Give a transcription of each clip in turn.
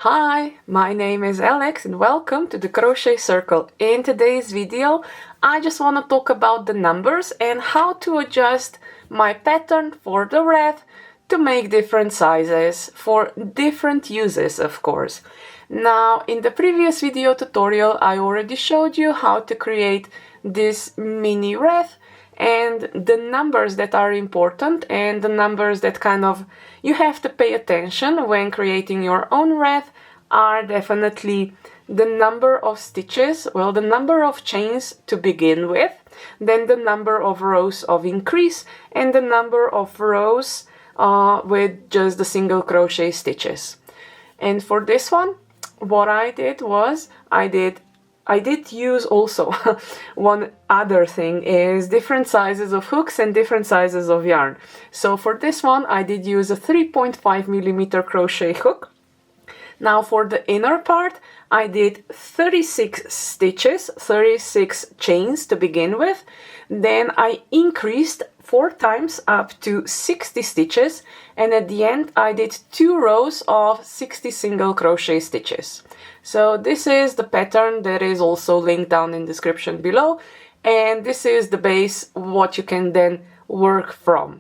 Hi, my name is Alex and welcome to the Crochet Circle. In today's video, I just want to talk about the numbers and how to adjust my pattern for the wreath to make different sizes for different uses, of course. Now, in the previous video tutorial, I already showed you how to create this mini wreath and the numbers that are important and the numbers that kind of you have to pay attention when creating your own wreath are definitely the number of stitches, well, the number of chains to begin with, then the number of rows of increase and the number of rows with just the single crochet stitches. And for this one, what I did was I did use also one other thing is different sizes of hooks and different sizes of yarn. So for this one I did use a 3.5mm crochet hook. Now for the inner part I did 36 stitches, 36 chains to begin with. Then I increased 4 times up to 60 stitches, and at the end I did 2 rows of 60 single crochet stitches. So this is the pattern that is also linked down in the description below, and this is the base what you can then work from.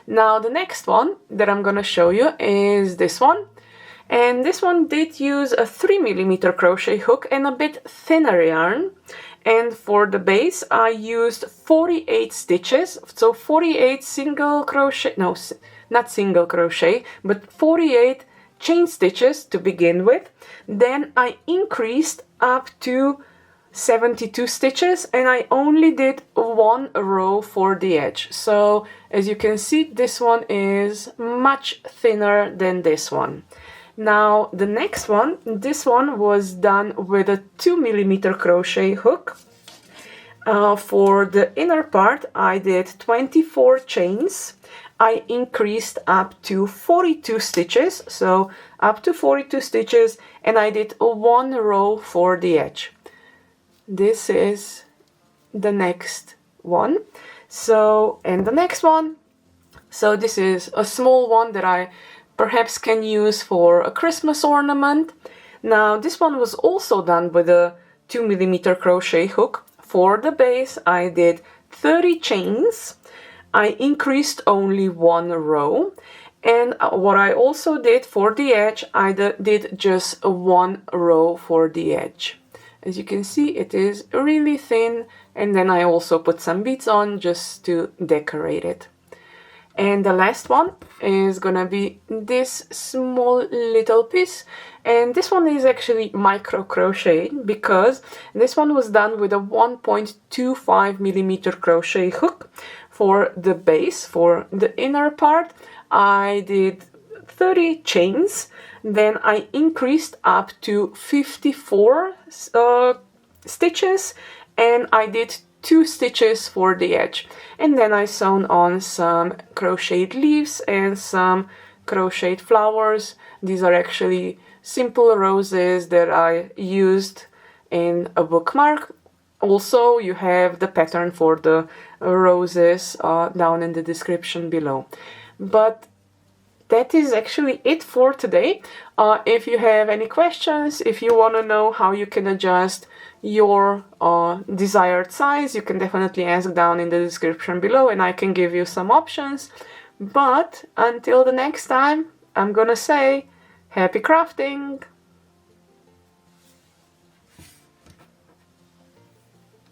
Now the next one that I'm gonna show you is this one, and this one did use a 3mm crochet hook and a bit thinner yarn. And for the base I used 48 stitches, so 48 single crochet, no, not single crochet, but 48 chain stitches to begin with. Then I increased up to 72 stitches and I only did 1 row for the edge. So as you can see, this one is much thinner than this one. Now the next one, this one was done with a 2mm crochet hook. For the inner part I did 24 chains. I increased up to 42 stitches, so up to 42 stitches, and I did 1 row for the edge. This is the next one. So, and the next one, so this is a small one that I perhaps can use for a Christmas ornament. Now this one was also done with a 2mm crochet hook. For the base I did 30 chains. I increased only 1 row, and what I also did for the edge, I did just 1 row for the edge. As you can see, it is really thin, and then I also put some beads on just to decorate it. And the last one is gonna be this small little piece, and this one is actually micro crochet because this one was done with a 1.25mm crochet hook. For the base, for the inner part, I did 30 chains, then I increased up to 54 stitches, and I did 2 stitches for the edge, and then I sewn on some crocheted leaves and some crocheted flowers. These are actually simple roses that I used in a bookmark. Also, you have the pattern for the roses down in the description below. But that is actually it for today. If you have any questions, if you want to know how you can adjust your desired size, you can definitely ask down in the description below and I can give you some options. But until the next time, I'm gonna say happy crafting!